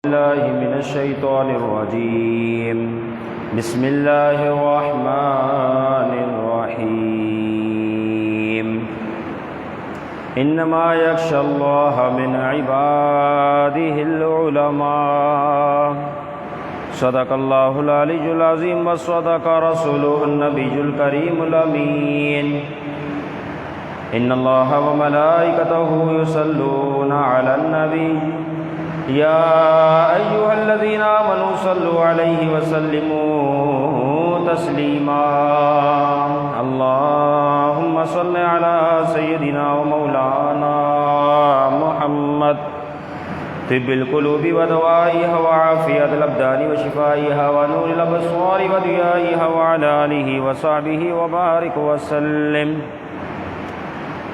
الله من الشيطان الرجيم. بسم الله الرحمن الرحيم. إنما يخشى الله من عباده العلماء. صدق الله العلي العظيم وصدق رسوله النبي الكريم الأمين. إن الله وملائكته يصلون على النبي يا أيها الذين آمنوا صلوا عليه وسلموا تسليما. اللهم صل على سيدنا ومولانا محمد طب القلوب ودوائها وعافية الأبدان وشفائها ونور الأبصار وضيائها وعلى آله وصحبه وبارك وسلم.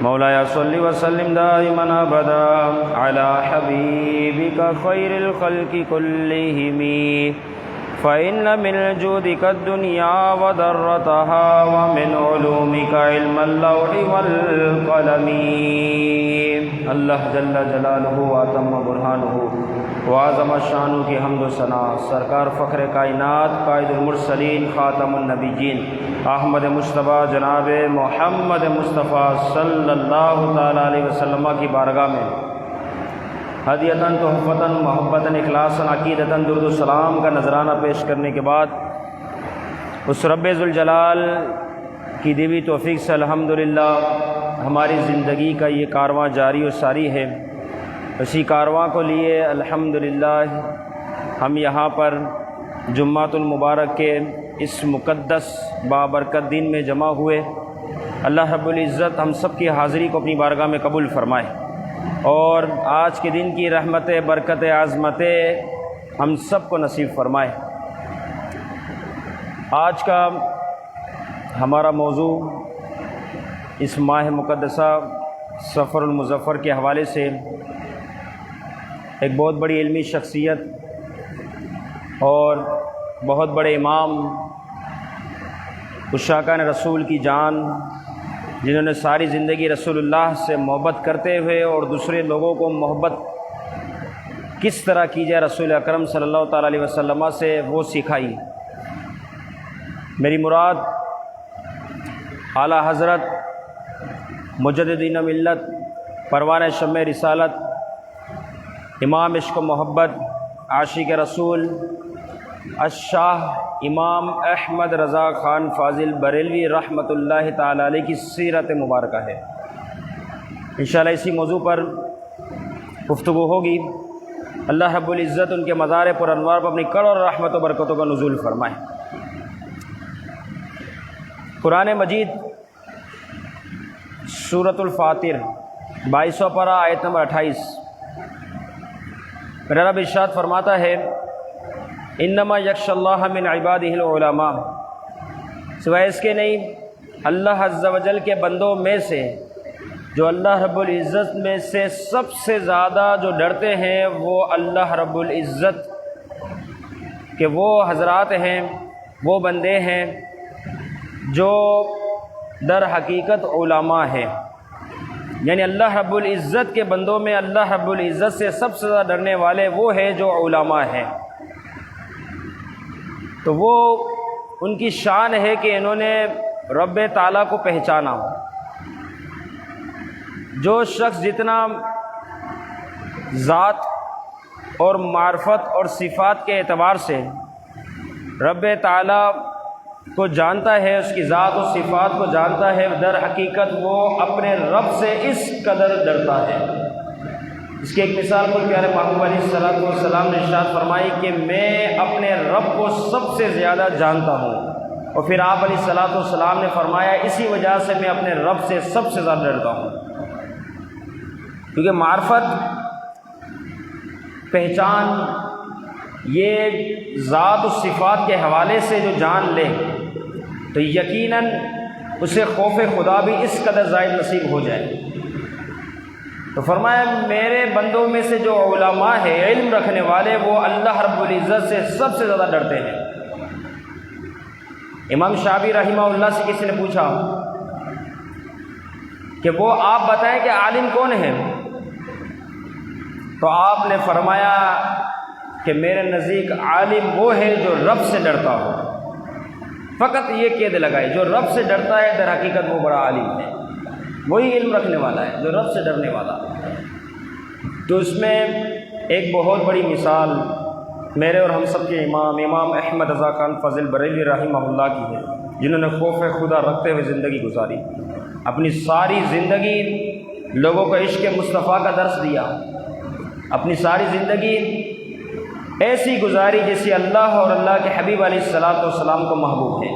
مولاي صل وسلم دائما ابدا على حبيبك خير الخلق كلهم فإن من جودك الدنيا وضرتها ومن علومك علم اللوح والقلم. اللہ جل جلالہ واتم برہانہ وعظم شانہ کی حمد و ثنا سرکار فخر کائنات قائد المرسلین خاتم النبیین احمد مصطفیٰ جناب محمد مصطفیٰ صلی اللہ تعالیٰ علیہ وسلم کی بارگاہ میں ہدیۃً تحفۃً محبتاً اخلاصاً عقیدتاً درود و سلام کا نذرانہ پیش کرنے کے بعد اس رب ذوالجلال کی دی ہوئی توفیق سے الحمدللہ ہماری زندگی کا یہ کارواں جاری و ساری ہے. اسی کارواں کو لیے الحمدللہ ہم یہاں پر جمعۃ المبارک کے اس مقدس بابرکت دن میں جمع ہوئے. اللہ رب العزت ہم سب کی حاضری کو اپنی بارگاہ میں قبول فرمائے اور آج کے دن کی رحمت برکت عظمت ہم سب کو نصیب فرمائے. آج کا ہمارا موضوع اس ماہ مقدسہ سفر المظفر کے حوالے سے ایک بہت بڑی علمی شخصیت اور بہت بڑے امام عشاقان رسول کی جان جنہوں نے ساری زندگی رسول اللہ سے محبت کرتے ہوئے اور دوسرے لوگوں کو محبت کس طرح کی جائے رسول اکرم صلی اللہ تعالیٰ علیہ وسلم سے وہ سکھائی. میری مراد اعلیٰ حضرت مجددین ملت پروان شمع رسالت امام عشق و محبت عاشق رسول الشاہ امام احمد رضا خان فاضل بریلوی رحمۃ اللہ تعالی علیہ کی سیرت مبارکہ ہے. انشاءاللہ اسی موضوع پر گفتگو ہوگی. اللہ رب العزت ان کے مزار پر انوار پر اپنی کروڑ رحمت و برکتوں کا نزول فرمائے. قرآن مجید سورۃ الفاطر 22 پارہ آیت نمبر 28 میرا رب ارشاد فرماتا ہے انما یخشی اللہ من عبادہ العلماء. سوائے اس کے نہیں اللہ عز و جل کے بندوں میں سے جو اللہ رب العزت میں سے سب سے زیادہ جو ڈرتے ہیں وہ اللہ رب العزت کہ وہ حضرات ہیں وہ بندے ہیں جو در حقیقت علماء ہیں. یعنی اللہ رب العزت کے بندوں میں اللہ رب العزت سے سب سے زیادہ ڈرنے والے وہ ہیں جو علماء ہیں. تو وہ ان کی شان ہے کہ انہوں نے رب تعالیٰ کو پہچانا. جو شخص جتنا ذات اور معرفت اور صفات کے اعتبار سے رب تعالیٰ کو جانتا ہے اس کی ذات و صفات کو جانتا ہے در حقیقت وہ اپنے رب سے اس قدر ڈرتا ہے. اس کی ایک مثال کو پیارے محبوب علیہ السلام نے ارشاد فرمائی کہ میں اپنے رب کو سب سے زیادہ جانتا ہوں. اور پھر آپ علیہ السلام نے فرمایا اسی وجہ سے میں اپنے رب سے سب سے زیادہ ڈرتا ہوں. کیونکہ معرفت پہچان یہ ذات و صفات کے حوالے سے جو جان لے تو یقیناً اسے خوف خدا بھی اس قدر زائد نصیب ہو جائے. تو فرمایا میرے بندوں میں سے جو علماء ہیں علم رکھنے والے وہ اللہ رب العزت سے سب سے زیادہ ڈرتے ہیں. امام شافعی رحمہ اللہ سے کسی نے پوچھا کہ وہ آپ بتائیں کہ عالم کون ہے؟ تو آپ نے فرمایا کہ میرے نزدیک عالم وہ ہے جو رب سے ڈرتا ہو، فقط یہ قید لگائے، جو رب سے ڈرتا ہے در حقیقت وہ بڑا عالم ہے، وہی علم رکھنے والا ہے جو رب سے ڈرنے والا ہے۔ تو اس میں ایک بہت بڑی مثال میرے اور ہم سب کے امام احمد رضا خان فاضل بریلوی رحمہ اللہ کی ہے، جنہوں نے خوف خدا رکھتے ہوئے زندگی گزاری، اپنی ساری زندگی لوگوں کو عشق مصطفیٰ کا درس دیا، اپنی ساری زندگی ایسی گزاری جیسی اللہ اور اللہ کے حبیب علیہ الصلوۃ والسلام کو محبوب ہے،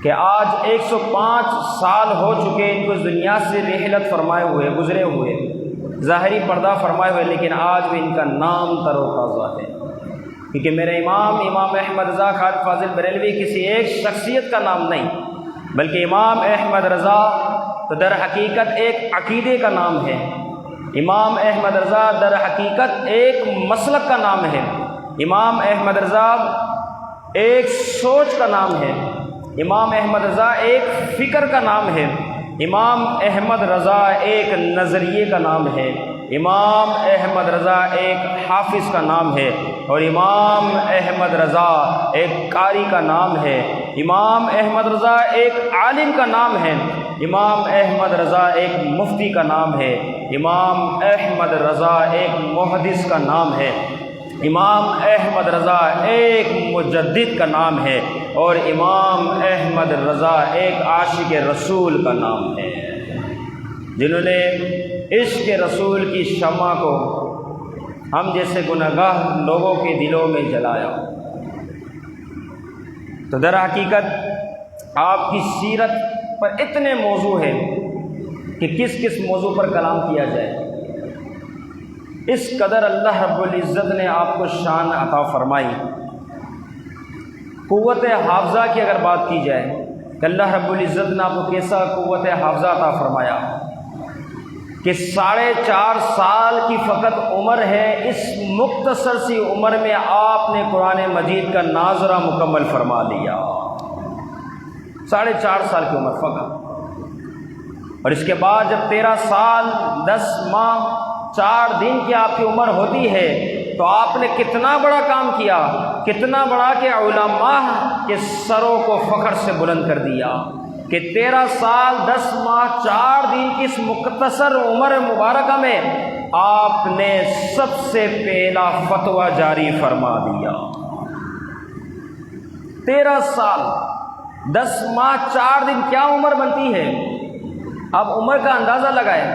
کہ آج 105 سال ہو چکے ان کو اس دنیا سے رحلت فرمائے ہوئے، گزرے ہوئے، ظاہری پردہ فرمائے ہوئے، لیکن آج بھی ان کا نام تر و تازہ ہے، کیونکہ میرے امام احمد رضا خان فاضل بریلوی کسی ایک شخصیت کا نام نہیں، بلکہ امام احمد رضا تو در حقیقت ایک عقیدے کا نام ہے، امام احمد رضا در حقیقت ایک مسلک کا نام ہے، امام احمد رضا ایک سوچ کا نام ہے، امام احمد رضا ایک فکر کا نام ہے، امام احمد رضا ایک نظریے کا نام ہے، امام احمد رضا ایک حافظ کا نام ہے، اور امام احمد رضا ایک قاری کا نام ہے، امام احمد رضا ایک عالم کا نام ہے، امام احمد رضا ایک مفتی کا نام ہے، امام احمد رضا ایک محدث کا نام ہے، امام احمد رضا ایک مجدد کا نام ہے، اور امام احمد رضا ایک عاشق رسول کا نام ہے، جنہوں نے عشق رسول کی شمع کو ہم جیسے گنہگار لوگوں کے دلوں میں جلایا۔ تو در حقیقت آپ کی سیرت پر اتنے موضوع ہیں کہ کس کس موضوع پر کلام کیا جائے، اس قدر اللہ رب العزت نے آپ کو شان عطا فرمائی۔ قوت حافظہ کی اگر بات کی جائے کہ اللہ رب العزت نے آپ کو کیسا قوت حافظہ عطا فرمایا کہ 4.5 سال کی فقط عمر ہے، اس مختصر سی عمر میں آپ نے قرآن مجید کا ناظرہ مکمل فرما لیا، 4.5 سال کی عمر فقط، اور اس کے بعد جب 13 سال 10 ماہ 4 دن کی آپ کی عمر ہوتی ہے تو آپ نے کتنا بڑا کام کیا، کتنا بڑا کہ علماء کے سروں کو فخر سے بلند کر دیا کہ 13 سال 10 ماہ 4 دن کی اس مختصر عمر مبارکہ میں آپ نے سب سے پہلا فتویٰ جاری فرما دیا۔ 13 سال 10 ماہ 4 دن کیا عمر بنتی ہے؟ اب عمر کا اندازہ لگائیں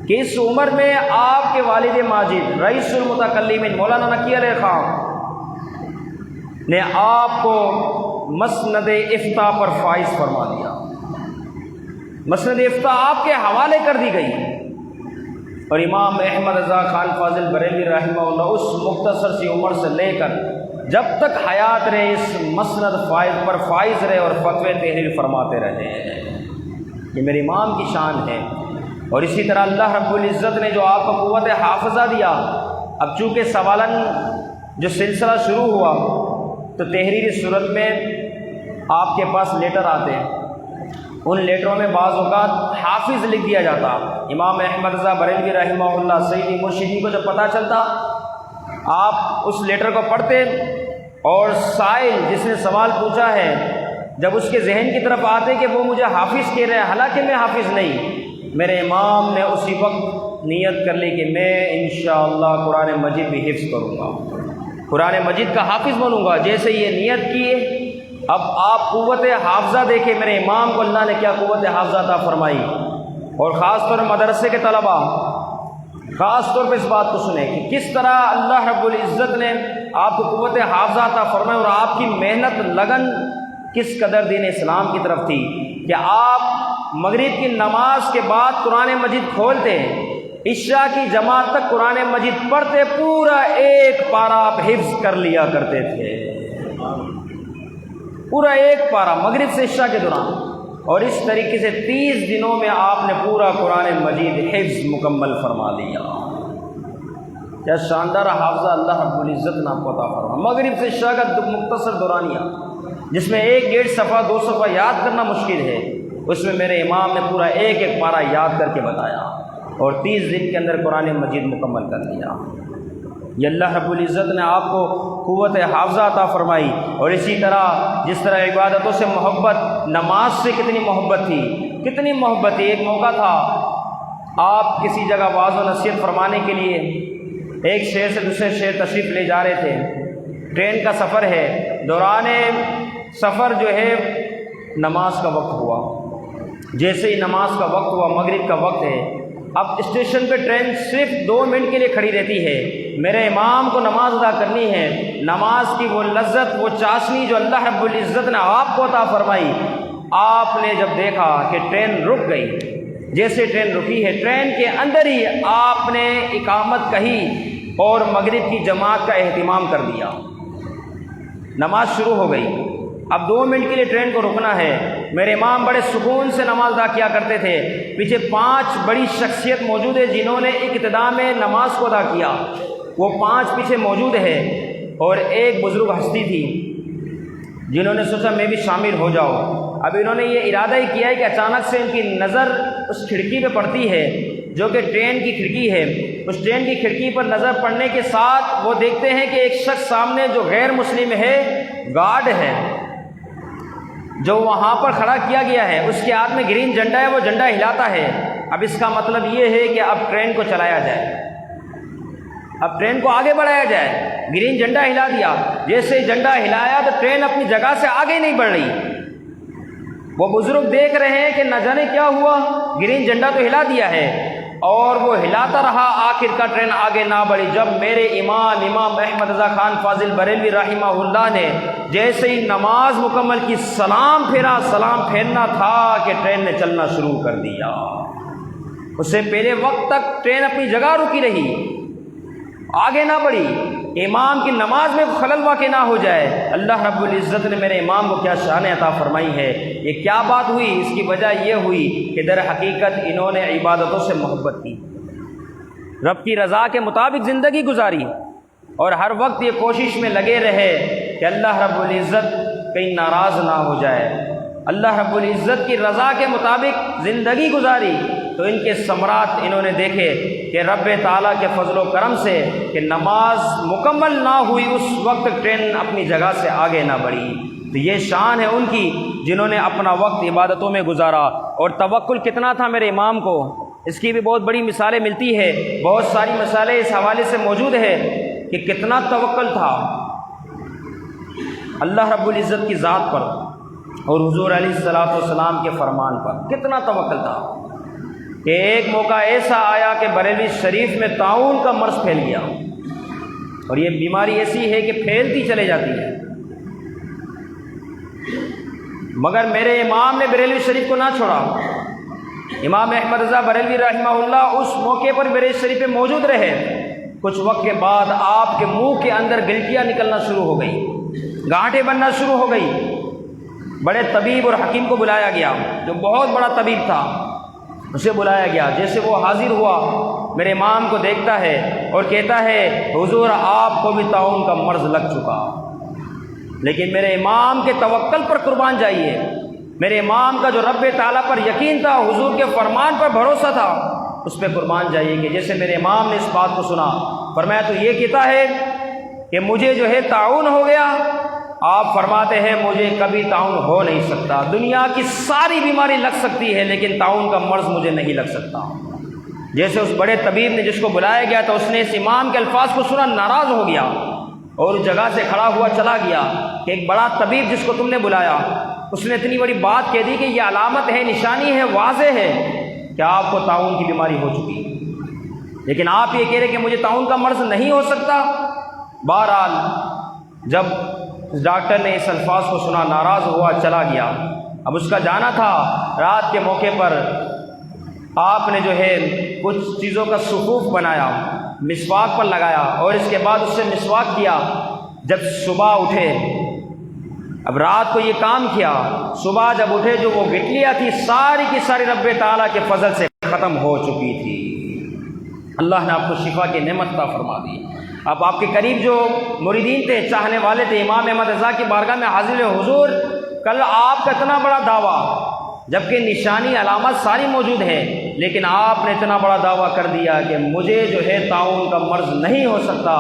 کہ اس عمر میں آپ کے والد ماجد رئیس المتکلمین مولانا نقی علیہ خان نے آپ کو مسند افتاء پر فائز فرما دیا، مسند افتاء آپ کے حوالے کر دی گئی، اور امام احمد رضا خان فاضل بریلوی رحمہ اللہ اس مختصر سی عمر سے لے کر جب تک حیات رہے اس مسند فائز پر فائز رہے اور فتوے تحریر فرماتے رہے۔ یہ میرے امام کی شان ہے۔ اور اسی طرح اللہ رب العزت نے جو آپ کو قوت حافظہ دیا، اب چونکہ سوالن جو سلسلہ شروع ہوا تو تحریری صورت میں آپ کے پاس لیٹر آتے ہیں، ان لیٹروں میں بعض اوقات حافظ لکھ دیا جاتا۔ امام احمد رضا بریلوی رحمہ اللہ سیدی مرشدی کو جب پتہ چلتا، آپ اس لیٹر کو پڑھتے اور سائل جس نے سوال پوچھا ہے جب اس کے ذہن کی طرف آتے کہ وہ مجھے حافظ کہہ رہے ہیں حالانکہ میں حافظ نہیں، میرے امام نے اسی وقت نیت کر لی کہ میں انشاءاللہ قرآن مجید بھی حفظ کروں گا، قرآن مجید کا حافظ بنوں گا۔ جیسے یہ نیت کی، اب آپ قوت حافظہ دیکھیں میرے امام کو اللہ نے کیا قوت حافظہ عطا فرمائی، اور خاص طور پر مدرسے کے طلباء خاص طور پہ اس بات کو سنیں کہ کس طرح اللہ رب العزت نے آپ کو قوت حافظہ عطا فرمائی، اور آپ کی محنت لگن کس قدر دین اسلام کی طرف تھی کہ آپ مغرب کی نماز کے بعد قرآن مجید کھولتے، عشاء کی جماعت تک قرآن مجید پڑھتے، پورا ایک پارہ آپ حفظ کر لیا کرتے تھے، پورا ایک پارہ مغرب سے عشاء کے دوران، اور اس طریقے سے 30 دنوں میں آپ نے پورا قرآن مجید حفظ مکمل فرما لیا۔ کیا شاندار حافظہ اللہ رب العزت نے آپ کو عطا فرمایا۔ مغرب سے عشاء کا مختصر دورانیہ جس میں 1-1.5 صفحہ 2 صفحہ یاد کرنا مشکل ہے، اس میں میرے امام نے پورا ایک ایک پارہ یاد کر کے بتایا۔ اور 30 دن کے اندر قرآن مجید مکمل کر دیا۔ یہ اللہ رب العزت نے آپ کو قوت حافظہ عطا فرمائی۔ اور اسی طرح جس طرح عبادتوں سے محبت، نماز سے کتنی محبت تھی، کتنی محبت تھی۔ ایک موقع تھا آپ کسی جگہ واعظ و نصیحت فرمانے کے لیے ایک شہر سے دوسرے شہر تشریف لے جا رہے تھے، ٹرین کا سفر ہے، دوران سفر جو ہے نماز کا وقت ہوا۔ جیسے ہی نماز کا وقت ہوا، مغرب کا وقت ہے، اب اسٹیشن پہ ٹرین صرف 2 منٹ کے لیے کھڑی رہتی ہے، میرے امام کو نماز ادا کرنی ہے۔ نماز کی وہ لذت، وہ چاشنی جو اللہ رب العزت نے آپ کو عطا فرمائی، آپ نے جب دیکھا کہ ٹرین رک گئی، جیسے ٹرین رکی ہے، ٹرین کے اندر ہی آپ نے اقامت کہی اور مغرب کی جماعت کا اہتمام کر دیا۔ نماز شروع ہو گئی، اب 2 منٹ کے لیے ٹرین کو رکنا ہے۔ میرے امام بڑے سکون سے نماز ادا کیا کرتے تھے۔ پیچھے 5 بڑی شخصیت موجود ہے جنہوں نے ابتدا میں نماز کو ادا کیا، وہ 5 پیچھے موجود ہے۔ اور ایک بزرگ ہستی تھی جنہوں نے سوچا میں بھی شامل ہو جاؤں۔ اب انہوں نے یہ ارادہ ہی کیا ہے کہ اچانک سے ان کی نظر اس کھڑکی پہ پڑتی ہے جو کہ ٹرین کی کھڑکی ہے۔ اس ٹرین کی کھڑکی پر نظر پڑنے کے ساتھ وہ دیکھتے ہیں کہ ایک شخص سامنے جو غیر مسلم ہے، گارڈ ہے، جو وہاں پر کھڑا کیا گیا ہے، اس کے ہاتھ میں گرین جھنڈا ہے، وہ جھنڈا ہلاتا ہے۔ اب اس کا مطلب یہ ہے کہ اب ٹرین کو چلایا جائے، اب ٹرین کو آگے بڑھایا جائے۔ گرین جھنڈا ہلا دیا، جیسے جھنڈا ہلایا تو ٹرین اپنی جگہ سے آگے نہیں بڑھ رہی۔ وہ بزرگ دیکھ رہے ہیں کہ نہ جانے کیا ہوا، گرین جھنڈا تو ہلا دیا ہے، اور وہ ہلاتا رہا، آخر کا ٹرین آگے نہ بڑھی۔ جب میرے امام احمد رضا خان فاضل بریلوی رحمہ اللہ نے جیسے ہی نماز مکمل کی، سلام پھیرا، سلام پھیرنا تھا کہ ٹرین نے چلنا شروع کر دیا۔ اس سے پہلے وقت تک ٹرین اپنی جگہ رکی رہی، آگے نہ بڑھی، امام کی نماز میں خلل واقع نہ ہو جائے۔ اللہ رب العزت نے میرے امام کو کیا شان عطا فرمائی ہے۔ یہ کیا بات ہوئی؟ اس کی وجہ یہ ہوئی کہ در حقیقت انہوں نے عبادتوں سے محبت کی، رب کی رضا کے مطابق زندگی گزاری، اور ہر وقت یہ کوشش میں لگے رہے کہ اللہ رب العزت کہیں ناراض نہ ہو جائے۔ اللہ رب العزت کی رضا کے مطابق زندگی گزاری تو ان کے ثمرات انہوں نے دیکھے کہ رب تعالیٰ کے فضل و کرم سے کہ نماز مکمل نہ ہوئی، اس وقت ٹرین اپنی جگہ سے آگے نہ بڑھی۔ تو یہ شان ہے ان کی جنہوں نے اپنا وقت عبادتوں میں گزارا۔ اور توکل کتنا تھا میرے امام کو، اس کی بھی بہت بڑی مثالیں ملتی ہے، بہت ساری مثالیں اس حوالے سے موجود ہے کہ کتنا توکل تھا اللہ رب العزت کی ذات پر اور حضور علیہ الصلوۃ والسلام کے فرمان پر، کتنا توکل تھا کہ ایک موقع ایسا آیا کہ بریلی شریف میں طاعون کا مرض پھیل گیا، اور یہ بیماری ایسی ہے کہ پھیلتی چلے جاتی ہے، مگر میرے امام نے بریلوی شریف کو نہ چھوڑا۔ امام احمد رضا بریلوی رحمہ اللہ اس موقع پر بریلوی شریف پہ موجود رہے۔ کچھ وقت کے بعد آپ کے منہ کے اندر گلٹیاں نکلنا شروع ہو گئی، گانٹیں بننا شروع ہو گئی۔ بڑے طبیب اور حکیم کو بلایا گیا، جو بہت بڑا طبیب تھا، اسے بلایا گیا۔ جیسے وہ حاضر ہوا، میرے امام کو دیکھتا ہے اور کہتا ہے حضور آپ کو بھی طاعون کا مرض لگ چکا، لیکن میرے امام کے توکل پر قربان جائیے، میرے امام کا جو رب تعالیٰ پر یقین تھا، حضور کے فرمان پر بھروسہ تھا، اس پہ قربان جائیے۔ کہ جیسے میرے امام نے اس بات کو سنا، فرمایا تو یہ کہتا ہے کہ مجھے جو ہے طاعون ہو گیا، آپ فرماتے ہیں مجھے کبھی طاعون ہو نہیں سکتا، دنیا کی ساری بیماری لگ سکتی ہے لیکن طاعون کا مرض مجھے نہیں لگ سکتا۔ جیسے اس بڑے طبیب نے جس کو بلایا گیا تو اس نے اس امام کے الفاظ کو سنا، ناراض ہو گیا اور اس جگہ سے کھڑا ہوا چلا گیا کہ ایک بڑا طبیب جس کو تم نے بلایا، اس نے اتنی بڑی بات کہہ دی کہ یہ علامت ہے، نشانی ہے، واضح ہے کہ آپ کو طاعون کی بیماری ہو چکی، لیکن آپ یہ کہہ رہے کہ مجھے طاعون کا مرض نہیں ہو سکتا۔ بہرحال جب ڈاکٹر نے اس الفاظ کو سنا، ناراض ہوا، چلا گیا۔ اب اس کا جانا تھا، رات کے موقع پر آپ نے جو ہے کچھ چیزوں کا صفوف بنایا، مسواک پر لگایا اور اس کے بعد اس سے مسواک کیا۔ جب صبح اٹھے، اب رات کو یہ کام کیا، صبح جب اٹھے جو وہ گٹلیاں تھی ساری کی ساری رب تعالیٰ کے فضل سے ختم ہو چکی تھی۔ اللہ نے آپ کو شفا کی نعمت عطا فرما دی۔ اب آپ کے قریب جو مریدین تھے، چاہنے والے تھے، امام احمد رضا کی بارگاہ میں حاضر ہوئے، حضور کل آپ کا اتنا بڑا دعویٰ، جبکہ نشانی علامت ساری موجود ہے، لیکن آپ نے اتنا بڑا دعویٰ کر دیا کہ مجھے جو ہے طاعون کا مرض نہیں ہو سکتا۔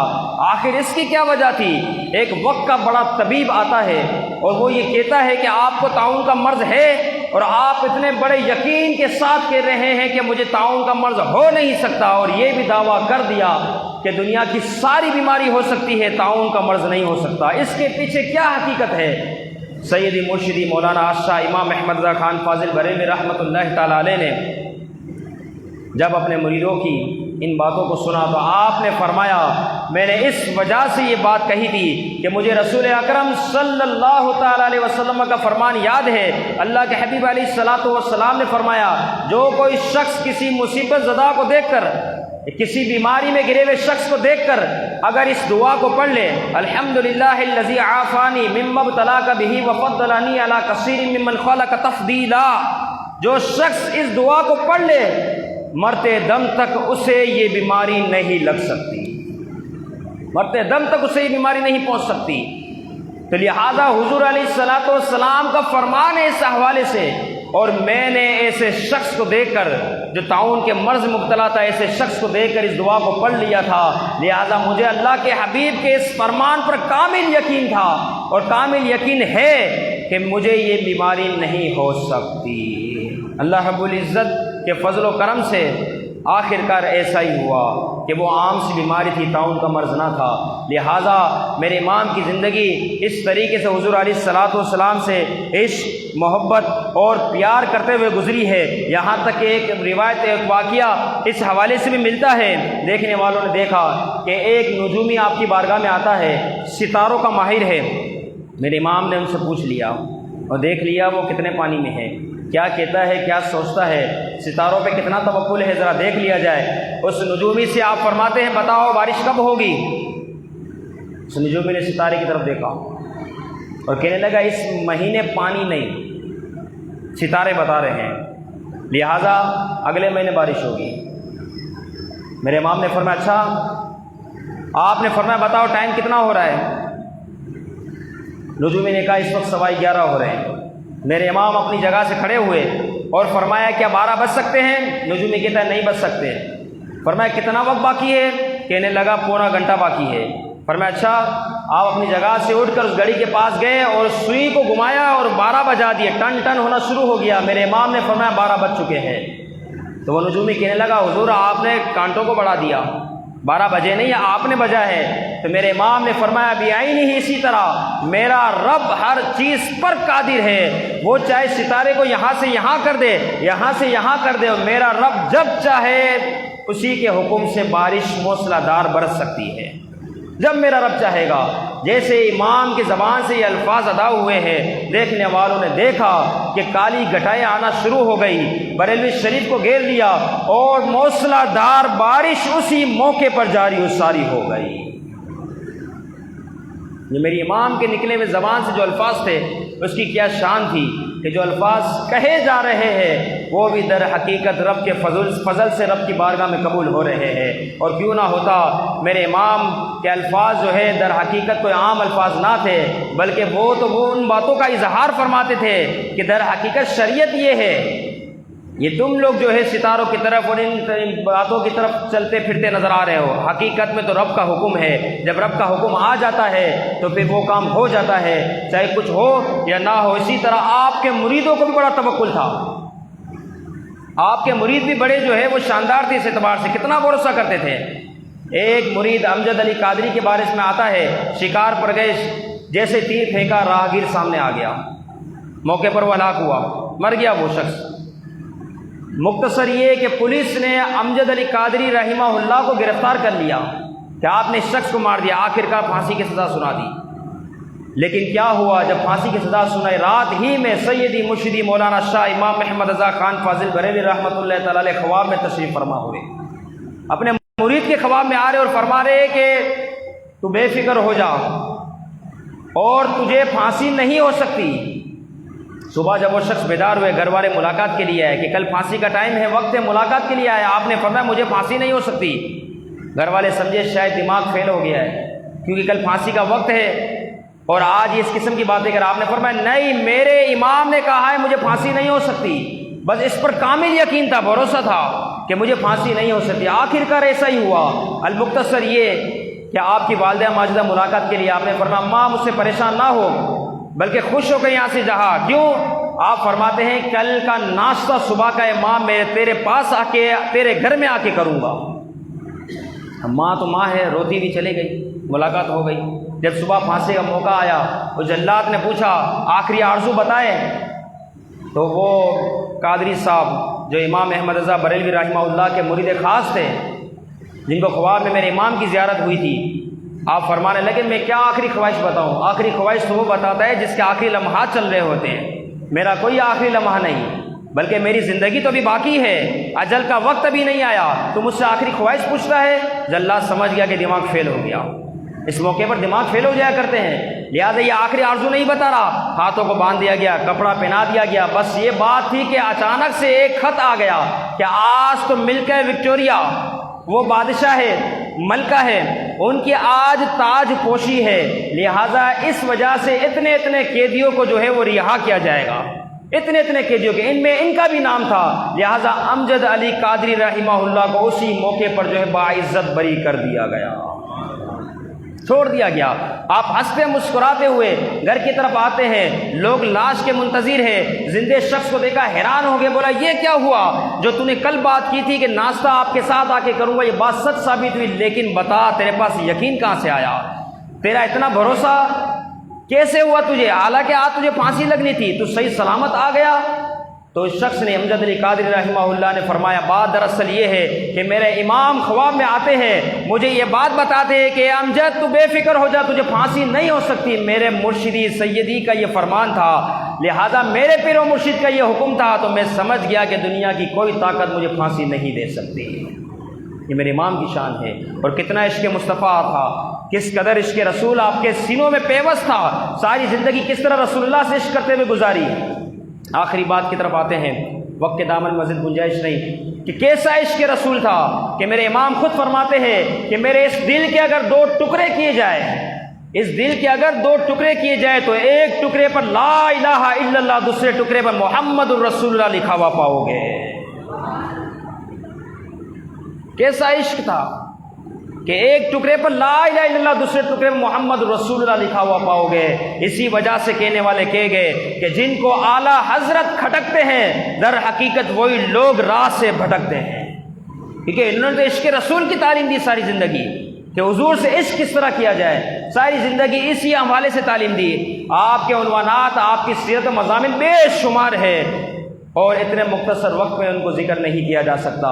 آخر اس کی کیا وجہ تھی؟ ایک وقت کا بڑا طبیب آتا ہے اور وہ یہ کہتا ہے کہ آپ کو طاعون کا مرض ہے، اور آپ اتنے بڑے یقین کے ساتھ کہہ رہے ہیں کہ مجھے طاعون کا مرض ہو نہیں سکتا، اور یہ بھی دعویٰ کر دیا کہ دنیا کی ساری بیماری ہو سکتی ہے، طاعون کا مرض نہیں ہو سکتا۔ اس کے پیچھے کیا حقیقت ہے؟ سیدی مرشدی مولانا شاہ امام احمد رضا خان فاضل بریلوی رحمۃ اللہ تعالی علیہ نے جب اپنے مریدوں کی ان باتوں کو سنا تو آپ نے فرمایا، میں نے اس وجہ سے یہ بات کہی تھی کہ مجھے رسول اکرم صلی اللہ تعالی علیہ وسلم کا فرمان یاد ہے۔ اللہ کے حبیب علیہ الصلوۃ والسلام نے فرمایا، جو کوئی شخص کسی مصیبت زدہ کو دیکھ کر، کسی بیماری میں گرے ہوئے شخص کو دیکھ کر اگر اس دعا کو پڑھ لے، الحمدللہ الذی عافانی مما ابتلاک بہ وفضلنی علی کثیر ممن خلق تفضیلا، جو شخص اس دعا کو پڑھ لے مرتے دم تک اسے یہ بیماری نہیں لگ سکتی، مرتے دم تک اسے یہ بیماری نہیں پہنچ سکتی۔ تو لہذا حضور علیہ الصلوۃ والسلام کا فرمان ہے اس حوالے سے، اور میں نے ایسے شخص کو دیکھ کر جو طاعون کے مرض مبتلا تھا، ایسے شخص کو دیکھ کر اس دعا کو پڑھ لیا تھا، لہذا مجھے اللہ کے حبیب کے اس فرمان پر کامل یقین تھا اور کامل یقین ہے کہ مجھے یہ بیماری نہیں ہو سکتی۔ اللہ رب العزت کے فضل و کرم سے آخر کار ایسا ہی ہوا کہ وہ عام سی بیماری تھی، طاعون کا مرض نہ تھا۔ لہٰذا میرے امام کی زندگی اس طریقے سے حضور علیہ الصلوۃ والسلام سے عشق، محبت اور پیار کرتے ہوئے گزری ہے، یہاں تک کہ ایک روایت، ایک واقعہ اس حوالے سے بھی ملتا ہے۔ دیکھنے والوں نے دیکھا کہ ایک نجومی آپ کی بارگاہ میں آتا ہے، ستاروں کا ماہر ہے۔ میرے امام نے ان سے پوچھ لیا اور دیکھ لیا وہ کتنے پانی میں ہے، کیا کہتا ہے، کیا سوچتا ہے، ستاروں پہ کتنا توکل ہے، ذرا دیکھ لیا جائے۔ اس نجومی سے آپ فرماتے ہیں، بتاؤ بارش کب ہوگی؟ اس نجومی نے ستارے کی طرف دیکھا اور کہنے لگا، اس مہینے پانی نہیں، ستارے بتا رہے ہیں، لہٰذا اگلے مہینے بارش ہوگی۔ میرے امام نے فرمایا، اچھا؟ آپ نے فرمایا، بتاؤ ٹائم کتنا ہو رہا ہے؟ نجومی نے کہا، اس وقت 11:15 ہو رہے ہیں۔ میرے امام اپنی جگہ سے کھڑے ہوئے اور فرمایا، کیا 12 بج سکتے ہیں؟ نجومی کہتا ہے، نہیں بج سکتے۔ فرمایا، کتنا وقت باقی ہے؟ کہنے لگا، پونا گھنٹہ باقی ہے۔ فرمایا، اچھا؟ آپ اپنی جگہ سے اٹھ کر اس گھڑی کے پاس گئے اور سوئی کو گھمایا اور 12 بجا دیے، ٹن ٹن ہونا شروع ہو گیا۔ میرے امام نے فرمایا، 12 بج چکے ہیں۔ تو وہ نجومی کہنے لگا، حضور آپ نے کانٹوں کو بڑھا دیا، 12 بجے نہیں، آپ نے بجا ہے۔ تو میرے امام نے فرمایا، بعینہ ہی اسی طرح میرا رب ہر چیز پر قادر ہے، وہ چاہے ستارے کو یہاں سے یہاں کر دے، یہاں سے یہاں کر دے، اور میرا رب جب چاہے اسی کے حکم سے بارش موسلا دار برس سکتی ہے، جب میرا رب چاہے گا۔ جیسے امام کی زبان سے یہ الفاظ ادا ہوئے ہیں، دیکھنے والوں نے دیکھا کہ کالی گھٹائیں آنا شروع ہو گئی، بریلوی شریف کو گھیر لیا اور موسلا دار بارش اسی موقع پر جاری و ساری ہو گئی۔ یہ میری امام کے نکلے ہوئے زبان سے جو الفاظ تھے، اس کی کیا شان تھی کہ جو الفاظ کہے جا رہے ہیں وہ بھی در حقیقت رب کے فضل سے رب کی بارگاہ میں قبول ہو رہے ہیں۔ اور کیوں نہ ہوتا، میرے امام کے الفاظ جو ہے در حقیقت کوئی عام الفاظ نہ تھے، بلکہ وہ ان باتوں کا اظہار فرماتے تھے کہ در حقیقت شریعت یہ ہے، یہ تم لوگ جو ہے ستاروں کی طرف اور ان باتوں کی طرف چلتے پھرتے نظر آ رہے ہو، حقیقت میں تو رب کا حکم ہے، جب رب کا حکم آ جاتا ہے تو پھر وہ کام ہو جاتا ہے، چاہے کچھ ہو یا نہ ہو۔ اسی طرح آپ کے مریدوں کو بھی بڑا توکل تھا، آپ کے مرید بھی بڑے جو ہے وہ شاندار تھے، اس اعتبار سے کتنا بھروسہ کرتے تھے۔ ایک مرید امجد علی قادری کے بارے میں آتا ہے، شکار پر گئے، جیسے تیر پھینکا راہگیر سامنے آ گیا، موقع پر وہ ہلاک ہوا، مر گیا وہ شخص۔ مختصر یہ کہ پولیس نے امجد علی قادری رحمہ اللہ کو گرفتار کر لیا کہ آپ نے اس شخص کو مار دیا، آخر کار پھانسی کی سزا سنا دی۔ لیکن کیا ہوا، جب پھانسی کی سزا سنائی، رات ہی میں سیدی مرشدی مولانا شاہ امام احمد رضا خان فاضل بریلوی رحمۃ اللہ تعالی علیہ خواب میں تشریف فرما ہوئے، اپنے مرید کے خواب میں آ رہے اور فرما رہے کہ تو بے فکر ہو جا اور تجھے پھانسی نہیں ہو سکتی۔ صبح جب وہ شخص بیدار ہوئے، گھر والے ملاقات کے لیے آئے کہ کل پھانسی کا ٹائم ہے، وقت ہے، ملاقات کے لیے آئے۔ آپ نے فرمایا مجھے پھانسی نہیں ہو سکتی۔ گھر والے سمجھے شاید دماغ فیل ہو گیا ہے کیونکہ کل پھانسی کا وقت ہے اور آج اس قسم کی باتیں کر۔ آپ نے فرمایا نہیں، میرے امام نے کہا ہے مجھے پھانسی نہیں ہو سکتی۔ بس اس پر کامل یقین تھا، بھروسہ تھا کہ مجھے پھانسی نہیں ہو سکتی۔ آخر کار ایسا ہی ہوا۔ المختصر یہ کہ آپ کی والدہ ماجدہ ملاقات کے لیے آپ نے فرمایا ماں مجھ سے پریشان نہ ہو بلکہ خوش ہو کے یہاں سے جہاں۔ کیوں؟ آپ فرماتے ہیں کل کا ناشتہ صبح کا ماں میں تیرے پاس آ کے تیرے گھر میں آ کے کروں گا۔ ماں تو ماں ہے، روتی بھی چلی گئی، ملاقات ہو گئی۔ جب صبح پھانسی کا موقع آیا وہ جلاد نے پوچھا آخری آرزو بتائے، تو وہ قادری صاحب جو امام احمد رضا بریلوی رحمہ اللہ کے مرید خاص تھے، جن کو خواب میں میرے امام کی زیارت ہوئی تھی، آپ فرمانے لگے میں کیا آخری خواہش بتاؤں؟ آخری خواہش تو وہ بتاتا ہے جس کے آخری لمحات چل رہے ہوتے ہیں، میرا کوئی آخری لمحہ نہیں، بلکہ میری زندگی تو ابھی باقی ہے، اجل کا وقت ابھی نہیں آیا، تو مجھ سے آخری خواہش پوچھتا ہے۔ جلاد سمجھ گیا کہ دماغ فیل ہو گیا، اس موقع پر دماغ فیل ہو جایا کرتے ہیں، لہٰذا یہ آخری آرزو نہیں بتا رہا، ہاتھوں کو باندھ دیا گیا، کپڑا پہنا دیا گیا۔ بس یہ بات تھی کہ اچانک سے ایک خط آ گیا کہ آج تو ملکہ وکٹوریا، وہ بادشاہ ہے، ملکہ ہے، ان کی آج تاج پوشی ہے، لہٰذا اس وجہ سے اتنے قیدیوں کو جو ہے وہ رہا کیا جائے گا، اتنے قیدیوں کے، ان میں ان کا بھی نام تھا، لہٰذا امجد علی قادری رحمہ اللہ کو اسی موقع پر جو ہے باعزت بری کر دیا گیا، چھوڑ دیا گیا۔ آپ ہنستے مسکراتے ہوئے گھر کی طرف آتے ہیں، لوگ لاش کے منتظر ہیں، زندے شخص کو دیکھا حیران ہو گئے، بولا یہ کیا ہوا؟ جو تو نے کل بات کی تھی کہ ناشتہ آپ کے ساتھ آ کے کروں گا، یہ بات سچ ثابت ہوئی، لیکن بتا تیرے پاس یقین کہاں سے آیا؟ تیرا اتنا بھروسہ کیسے ہوا تجھے؟ حالانکہ آج تجھے پھانسی لگنی تھی، تو صحیح سلامت آ گیا۔ تو اس شخص نے امجد علی قادری رحمہ اللہ نے فرمایا بات دراصل یہ ہے کہ میرے امام خواب میں آتے ہیں، مجھے یہ بات بتاتے ہیں کہ امجد تو بے فکر ہو جا، تجھے پھانسی نہیں ہو سکتی، میرے مرشدی سیدی کا یہ فرمان تھا، لہذا میرے پیر و مرشد کا یہ حکم تھا، تو میں سمجھ گیا کہ دنیا کی کوئی طاقت مجھے پھانسی نہیں دے سکتی۔ یہ میرے امام کی شان ہے، اور کتنا عشق مصطفیٰ تھا، کس قدر عشق رسول آپ کے سینوں میں پیوست تھا، ساری زندگی کس طرح رسول اللہ سے عشق کرتے ہوئے گزاری۔ آخری بات کی طرف آتے ہیں، وقت کے دامن مزید گنجائش نہیں کہ کیسا عشق رسول تھا کہ میرے امام خود فرماتے ہیں کہ میرے اس دل کے اگر دو ٹکڑے کیے جائے، اس دل کے اگر دو ٹکڑے کیے جائے تو ایک ٹکڑے پر لا الہ الا اللہ، دوسرے ٹکڑے پر محمد الرسول اللہ لکھا ہوا پاؤ گے۔ کیسا عشق تھا کہ ایک ٹکڑے پر لا الہ الا اللہ، دوسرے ٹکڑے پر محمد رسول اللہ لکھا ہوا پاؤ گے۔ اسی وجہ سے کہنے والے کہے گئے کہ جن کو اعلیٰ حضرت کھٹکتے ہیں، در حقیقت وہی لوگ راہ سے بھٹکتے ہیں، کیونکہ انہوں نے تو عشق رسول کی تعلیم دی ساری زندگی کہ حضور سے عشق کس طرح کیا جائے، ساری زندگی اسی حوالے سے تعلیم دی۔ آپ کے عنوانات، آپ کی سیرت و مضامین بے شمار ہے، اور اتنے مختصر وقت میں ان کو ذکر نہیں کیا جا سکتا۔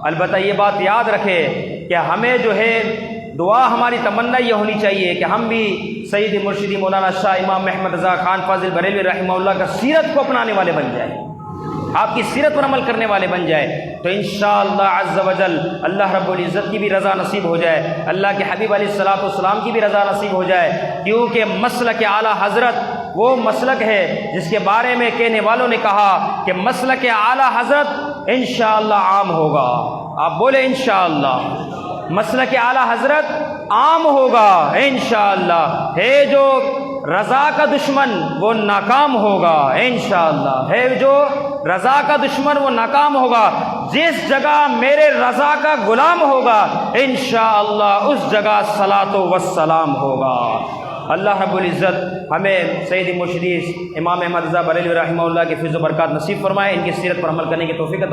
البتہ یہ بات یاد رکھے کہ ہمیں جو ہے دعا، ہماری تمنا یہ ہونی چاہیے کہ ہم بھی سید مرشدی مولانا شاہ امام احمد رضا خان فاضل بریلوی رحمہ اللہ کا سیرت کو اپنانے والے بن جائیں، آپ کی سیرت پر عمل کرنے والے بن جائے، تو انشاءاللہ عز و جل اللہ رب العزت کی بھی رضا نصیب ہو جائے، اللہ کے حبیب علیہ الصلوۃ والسلام کی بھی رضا نصیب ہو جائے، کیونکہ مسلک اعلیٰ حضرت وہ مسلک ہے جس کے بارے میں کہنے والوں نے کہا کہ مسلک اعلیٰ حضرت انشاءاللہ عام ہوگا۔ آپ بولے انشاءاللہ، مسلک اعلیٰ حضرت عام ہوگا انشاءاللہ، ہے جو رضا کا دشمن وہ ناکام ہوگا انشاءاللہ، ہے جو رضا کا دشمن وہ ناکام ہوگا، جس جگہ میرے رضا کا غلام ہوگا انشاءاللہ اس جگہ صلاۃ و السلام ہوگا۔ اللہ رب العزت ہمیں سید مرشدی امام احمد رضا بریلوی رحمہ اللہ کی فیض و برکات نصیب فرمائے، ان کی سیرت پر عمل کرنے کی توفیق عطا